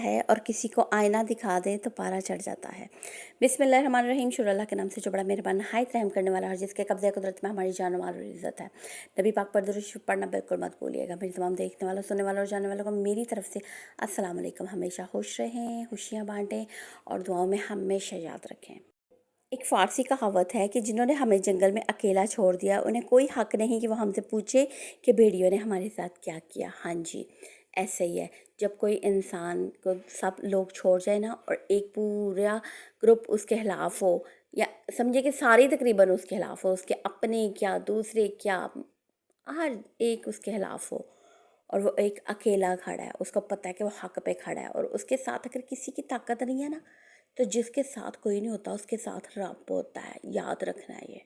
ہے और किसी को आईना दिखा दे तो पारा चढ़ जाता है। बिस्मिल्लाहिर्रहमानिर्रहीम। शुरू अल्लाह के नाम से जो बड़ा मेहरबान नहायत रहम करने वाला है, जिसके कब्ज़े कुदरत में हमारी जान माल और इज़्ज़त है। नबी पाक पर दुरूद शरीफ पढ़ना बिल्कुल मत भूलिएगा। मेरे तमाम देखने वालों, सुनने वालों और जानने वालों को मेरी तरफ से अस्सलाम वालेकुम। हमेशा खुश रहें, खुशियाँ बाँटें और दुआओं में हमेशा याद रखें। एक फ़ारसी कहावत है कि जिन्होंने हमें जंगल में अकेला छोड़ दिया, उन्हें कोई हक़ नहीं कि वो हमसे पूछे कि भेड़ियों ने हमारे साथ क्या किया। हाँ जी, ऐसे ही है। जब कोई इंसान को सब लोग छोड़ जाए ना और एक पूरा ग्रुप उसके खिलाफ हो, या समझे कि सारे तकरीबन उसके खिलाफ हो, उसके अपने क्या दूसरे क्या, हर एक उसके खिलाफ हो, और वो एक अकेला खड़ा है, उसको पता है कि वो हक़ पे खड़ा है, और उसके साथ अगर किसी की ताकत नहीं है ना, तो जिसके साथ कोई नहीं होता उसके साथ रब होता है। याद रखना है ये।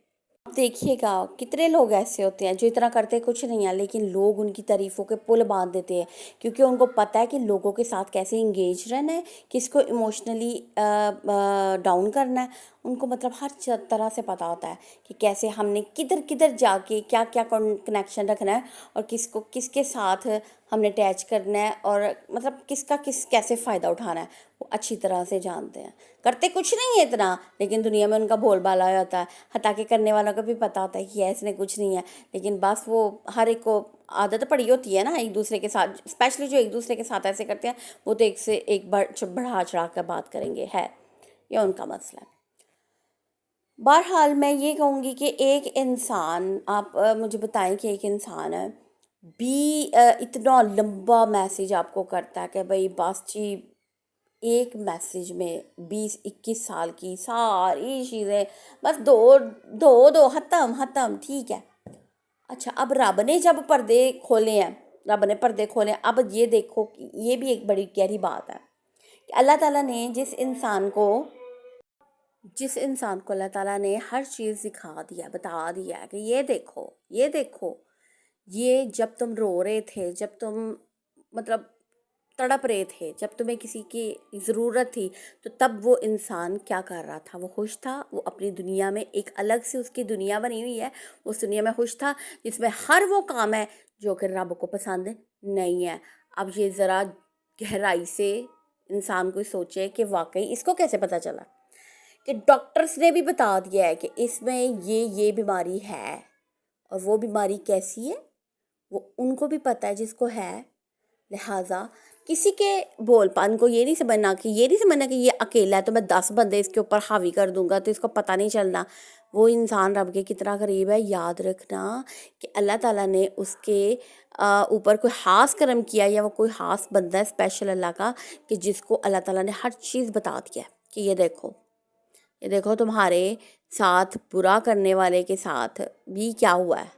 आप देखिएगा कितने लोग ऐसे होते हैं जो इतना करते कुछ नहीं है, लेकिन लोग उनकी तारीफ़ों के पुल बांध देते हैं, क्योंकि उनको पता है कि लोगों के साथ कैसे इंगेज रहना है, किसको इमोशनली डाउन करना है। उनको मतलब हर तरह से पता होता है कि कैसे हमने किधर किधर जाके क्या क्या कनेक्शन रखना है, और किसको किसके साथ हमने अटैच करना है, और मतलब किसका कैसे फ़ायदा उठाना है, वो अच्छी तरह से जानते हैं। करते कुछ नहीं है इतना, लेकिन दुनिया में उनका बोलबाला होता है। हत्ता के करने वालों को भी पता होता है कि ऐसे कुछ नहीं है, लेकिन बस वो हर एक को आदत पड़ी होती है ना एक दूसरे के साथ, स्पेशली जो एक दूसरे के साथ ऐसे करते हैं, वो तो एक से एक बढ़ा चढ़ा कर बात करेंगे। है ये उनका मसला है। बहरहाल मैं ये कहूँगी कि एक इंसान, आप मुझे बताएं कि एक इंसान है भी इतना लंबा मैसेज आपको करता है कि भाई बस जी, एक मैसेज में 20-21 साल की सारी चीज़ें बस दो दो दो ख़त्म ठीक है। अच्छा, अब रब ने जब पर्दे खोले हैं, रब ने पर्दे खोले हैं, अब ये देखो कि ये भी एक बड़ी गहरी बात है कि अल्लाह ताला ने जिस इंसान को अल्लाह ताला ने हर चीज़ सिखा दिया, बता दिया कि ये देखो ये देखो, ये जब तुम रो रहे थे, जब तुम मतलब तड़प रहे थे, जब तुम्हें किसी की ज़रूरत थी, तो तब वो इंसान क्या कर रहा था? वो खुश था। वो अपनी दुनिया में एक अलग से उसकी दुनिया बनी हुई है, उस दुनिया में खुश था, जिसमें हर वो काम है जो कि रब को पसंद नहीं है। अब ये ज़रा गहराई से इंसान को सोचे कि वाकई इसको कैसे पता चला कि डॉक्टर्स ने भी बता दिया है कि इसमें ये बीमारी है, और वो बीमारी कैसी है वो उनको भी पता है जिसको है। लिहाजा किसी के बोलपान को ये नहीं समझना कि ये अकेला है तो मैं 10 बंदे इसके ऊपर हावी कर दूंगा तो इसको पता नहीं चलना वो इंसान रब के कितना करीब है। याद रखना कि अल्लाह ताला ने उसके ऊपर कोई ख़ास करम किया, या वो कोई ख़ास बंदा है स्पेशल अल्लाह का, कि जिसको अल्लाह ताला ने हर चीज़ बता दिया है कि ये देखो तुम्हारे साथ बुरा करने वाले के साथ भी क्या हुआ है।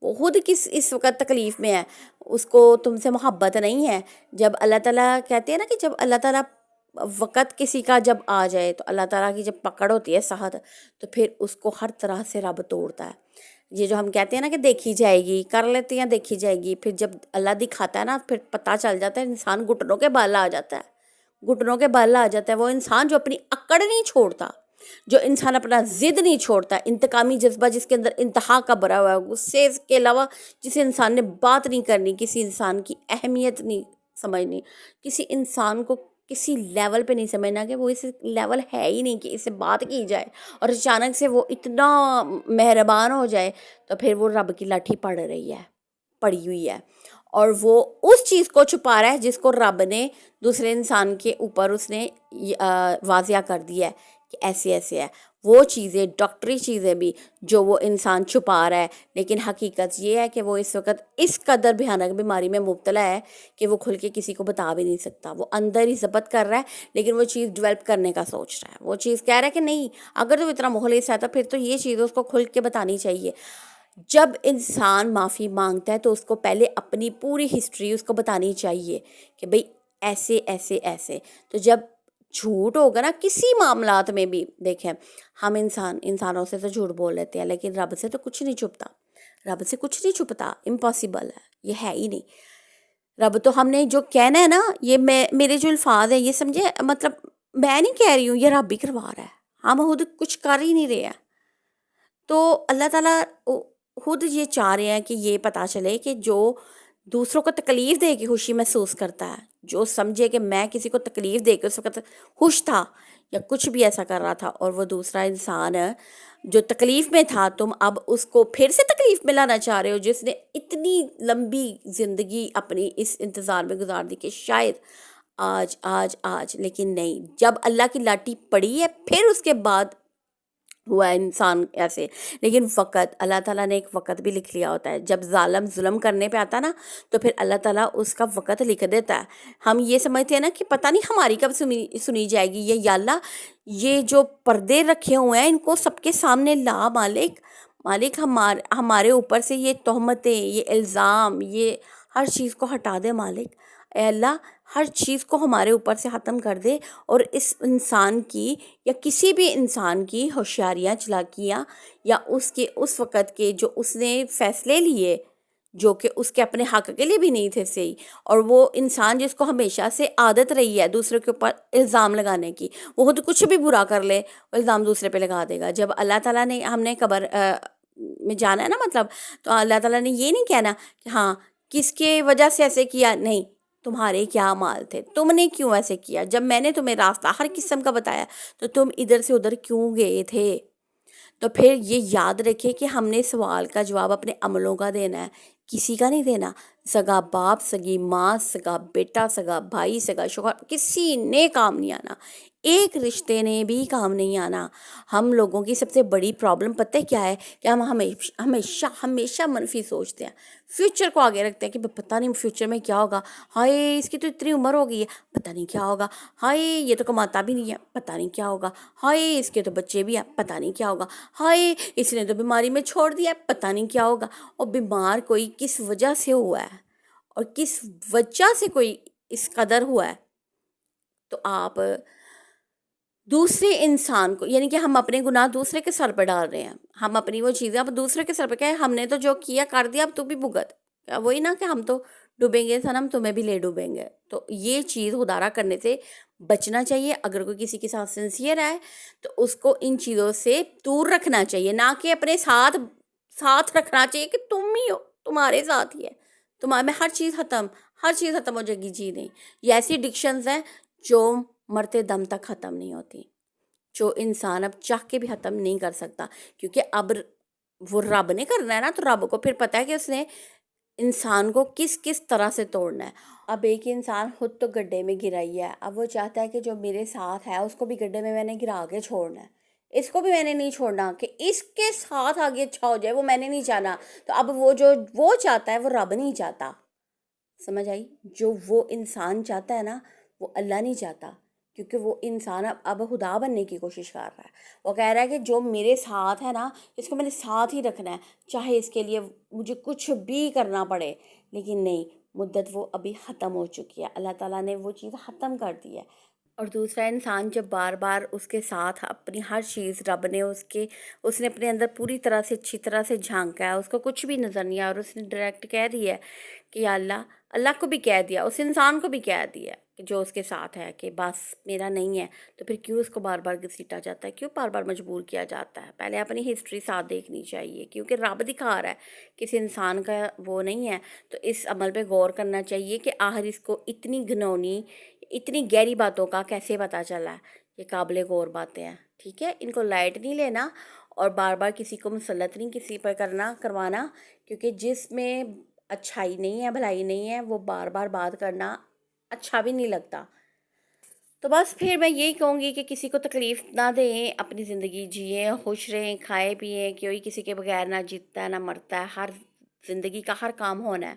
वो खुद किस इस वक्त तकलीफ़ में है, उसको तुमसे मोहब्बत नहीं है। जब अल्लाह ताला कहते हैं ना कि जब अल्लाह ताला वक़्त किसी का जब आ जाए, तो अल्लाह ताला की जब पकड़ होती है साथ, तो फिर उसको हर तरह से रब तोड़ता है। ये जो हम कहते हैं ना कि देखी जाएगी, कर लेते हैं देखी जाएगी, फिर जब अल्लाह दिखाता है ना, फिर पता चल जाता है, इंसान घुटनों के बल आ जाता है। घुटनों के बल आ जाता है वो इंसान जो अपनी अकड़ नहीं छोड़ता, जो इंसान अपना ज़िद नहीं छोड़ता, इंतकामी जज्बा जिसके अंदर इंतहा का भरा हुआ है, गुस्से के अलावा जिस इंसान ने बात नहीं करनी, किसी इंसान की अहमियत नहीं समझनी, किसी इंसान को किसी लेवल पे नहीं समझना कि वो इस लेवल है ही नहीं कि इससे बात की जाए, और अचानक से वो इतना मेहरबान हो जाए, तो फिर वो रब की लाठी पड़ी हुई है, और वो उस चीज़ को छुपा रहा है जिसको रब ने दूसरे इंसान के ऊपर उसने वाज़िया कर दिया है कि ऐसे ऐसे है। वो चीज़ें, डॉक्टरी चीज़ें भी जो वो इंसान छुपा रहा है, लेकिन हकीकत ये है कि वो इस वक्त इस कदर भयानक बीमारी में मुब्तला है कि वो खुल के किसी को बता भी नहीं सकता। वो अंदर ही ज़ब्त कर रहा है, लेकिन वो चीज़ डेवलप करने का सोच रहा है। वो चीज़ कह रहा है कि नहीं, अगर तो इतना मुखलिस है तो फिर तो ये चीज़ उसको खुल के बतानी चाहिए। जब इंसान माफ़ी मांगता है तो उसको पहले अपनी पूरी हिस्ट्री उसको बतानी चाहिए कि भाई ऐसे ऐसे ऐसे। तो जब झूठ होगा ना किसी मामलात में भी, देखें हम इंसानों से तो झूठ बोल लेते हैं, लेकिन रब से तो कुछ नहीं छुपता। रब से कुछ नहीं छुपता, इम्पॉसिबल है, ये है ही नहीं। रब तो हमने जो कहना है ना, ये मेरे जो अल्फाज है ये समझे, मतलब मैं नहीं कह रही हूँ, ये रब ही करवा रहा है, हम खुद कुछ कर ही नहीं रहे हैं। तो अल्लाह ताला खुद ये चाह रहे हैं कि ये पता चले कि जो دوسروں کو تکلیف دے کے خوشی محسوس کرتا ہے. جو سمجھے کہ میں کسی کو تکلیف دے کے اس وقت خوش تھا یا کچھ بھی ایسا کر رہا تھا، اور وہ دوسرا انسان جو تکلیف میں تھا، تم اب اس کو پھر سے تکلیف میں لانا چاہ رہے ہو، جس نے اتنی لمبی زندگی اپنی اس انتظار میں گزار دی کہ شاید آج آج آج، لیکن نہیں، جب اللہ کی لاٹھی پڑی ہے پھر اس کے بعد ہوا ہے انسان ایسے. لیکن وقت، اللہ تعالیٰ نے ایک وقت بھی لکھ لیا ہوتا ہے. جب ظالم ظلم کرنے پہ آتا نا تو پھر اللہ تعالیٰ اس کا وقت لکھ دیتا ہے. ہم یہ سمجھتے ہیں نا کہ پتہ نہیں ہماری کب سنی جائے گی. یہ یا اللہ، یہ جو پردے رکھے ہوئے ہیں ان کو سب کے سامنے لا مالک. مالک ہمارے اوپر سے یہ تہمتیں، یہ الزام، یہ ہر چیز کو ہٹا دے مالک. اے اللہ، ہر چیز کو ہمارے اوپر سے ختم کر دے، اور اس انسان کی یا کسی بھی انسان کی ہوشیاریاں، چلاکیاں، یا اس وقت کے جو اس نے فیصلے لیے جو کہ اس کے اپنے حق کے لیے بھی نہیں تھے صحیح، اور وہ انسان جس کو ہمیشہ سے عادت رہی ہے دوسرے کے اوپر الزام لگانے کی، وہ خود کچھ بھی برا کر لے وہ الزام دوسرے پہ لگا دے گا. جب اللہ تعالیٰ نے، ہم نے قبر میں جانا ہے نا، مطلب تو اللہ تعالیٰ نے یہ نہیں کہنا کہ ہاں کس کے وجہ سے ایسے کیا، نہیں، تمہارے کیا اعمال تھے، تم نے کیوں ایسے کیا، جب میں نے تمہیں راستہ ہر قسم کا بتایا تو تم ادھر سے ادھر کیوں گئے تھے. تو پھر یہ یاد رکھے کہ ہم نے سوال کا جواب اپنے عملوں کا دینا ہے، کسی کا نہیں دینا. سگا باپ، سگی ماں، سگا بیٹا، سگا بھائی، سگا شوہر، کسی نے کام نہیں آنا، ایک رشتے نے بھی کام نہیں آنا. ہم لوگوں کی سب سے بڑی پرابلم پتہ ہے کیا ہے؟ کہ ہم ہمیشہ ہمیشہ منفی سوچتے ہیں، فیوچر کو آگے رکھتے ہیں کہ پتہ نہیں فیوچر میں کیا ہوگا، ہائے اس کی تو اتنی عمر ہو گئی ہے، پتہ نہیں کیا ہوگا، ہائے یہ تو کماتا بھی نہیں ہے، پتہ نہیں کیا ہوگا، ہائے اس کے تو بچے بھی ہیں، پتہ نہیں کیا ہوگا، ہائے اس نے تو بیماری میں چھوڑ دیا ہے، پتہ نہیں کیا ہوگا. اور بیمار کوئی کس وجہ سے ہوا ہے اور کس وجہ سے کوئی اس قدر ہوا ہے، تو آپ دوسرے انسان کو، یعنی کہ ہم اپنے گناہ دوسرے کے سر پہ ڈال رہے ہیں، ہم اپنی وہ چیزیں اب دوسرے کے سر پہ، کہ ہم نے تو جو کیا کر دیا، اب تو بھی بھگت. وہی نا کہ ہم تو ڈوبیں گے صنم، تمہیں بھی لے ڈوبیں گے. تو یہ چیز خدارہ کرنے سے بچنا چاہیے. اگر کوئی کسی کے ساتھ سنسیئر ہے تو اس کو ان چیزوں سے دور رکھنا چاہیے، نہ کہ اپنے ساتھ رکھنا چاہیے کہ تم ہی ہو، تمہارے ساتھ ہی ہے، تمہارے میں ہر چیز ختم ہو جائے گی. جی نہیں، یہ ایسی ڈکشنز ہیں جو مرتے دم تک ختم نہیں ہوتی، جو انسان اب چاہ کے بھی ختم نہیں کر سکتا. کیونکہ اب وہ رب نے کرنا ہے نا، تو رب کو پھر پتہ ہے کہ اس نے انسان کو کس کس طرح سے توڑنا ہے. اب ایک انسان خود تو گڈھے میں گرا ہی ہے، اب وہ چاہتا ہے کہ جو میرے ساتھ ہے اس کو بھی گڈھے میں نے گرا کے چھوڑنا ہے، اس کو بھی میں نے نہیں چھوڑنا کہ اس کے ساتھ آگے اچھا ہو جائے، وہ میں نے نہیں چاہنا. تو اب وہ چاہتا ہے وہ رب نہیں چاہتا. سمجھ آئی؟ جو وہ انسان چاہتا ہے نا وہ اللہ نہیں چاہتا، کیونکہ وہ انسان اب خدا بننے کی کوشش کر رہا ہے. وہ کہہ رہا ہے کہ جو میرے ساتھ ہے نا اس کو میں نے ساتھ ہی رکھنا ہے، چاہے اس کے لیے مجھے کچھ بھی کرنا پڑے. لیکن نہیں، مدت وہ ابھی ختم ہو چکی ہے، اللہ تعالیٰ نے وہ چیز ختم کر دی ہے. اور دوسرا انسان جب بار بار اس کے ساتھ اپنی ہر چیز، رب نے اس نے اپنے اندر پوری طرح سے اچھی طرح سے جھانکا ہے، اس کو کچھ بھی نظر نہیں آیا، اور اس نے ڈائریکٹ کہہ دیا ہے کہ یا اللہ کو بھی کہہ دیا، اس انسان کو بھی کہہ دیا کہ جو اس کے ساتھ ہے کہ بس میرا نہیں ہے. تو پھر کیوں اس کو بار بار گھسیٹا جاتا ہے، کیوں بار بار مجبور کیا جاتا ہے؟ پہلے اپنی ہسٹری ساتھ دیکھنی چاہیے، کیونکہ رب دکھا رہا ہے، کسی انسان کا وہ نہیں ہے. تو اس عمل پہ غور کرنا چاہیے کہ آخر اس کو اتنی گھنونی، اتنی گہری باتوں کا کیسے پتہ چلا ہے. یہ قابل غور باتیں ہیں، ٹھیک ہے، ان کو لائٹ نہیں لینا، اور بار بار کسی کو مسلط نہیں کسی پر کروانا، کیونکہ جس میں اچھائی نہیں ہے، بھلائی نہیں ہے، وہ بار بار بات کرنا اچھا بھی نہیں لگتا. تو بس پھر میں یہی کہوں گی کہ کسی کو تکلیف نہ دیں، اپنی زندگی جئیں، خوش رہیں، کھائیں پئیں، کوئی کسی کے بغیر نہ جیتا ہے نہ مرتا ہے. ہر زندگی کا ہر کام ہونا ہے،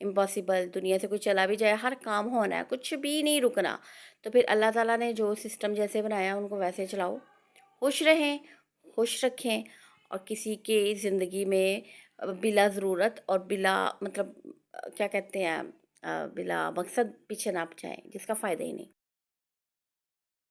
امپاسبل دنیا سے کوئی چلا بھی جائے ہر کام ہونا ہے، کچھ بھی نہیں رکنا. تو پھر اللہ تعالیٰ نے جو سسٹم جیسے بنایا ان کو ویسے چلاؤ، خوش رہیں، خوش رکھیں، اور کسی کے زندگی میں بلا ضرورت اور بلا مطلب کیا کہتے ہیں بلا مقصد پیچھے نہ جائیں، جس کا فائدہ ہی نہیں.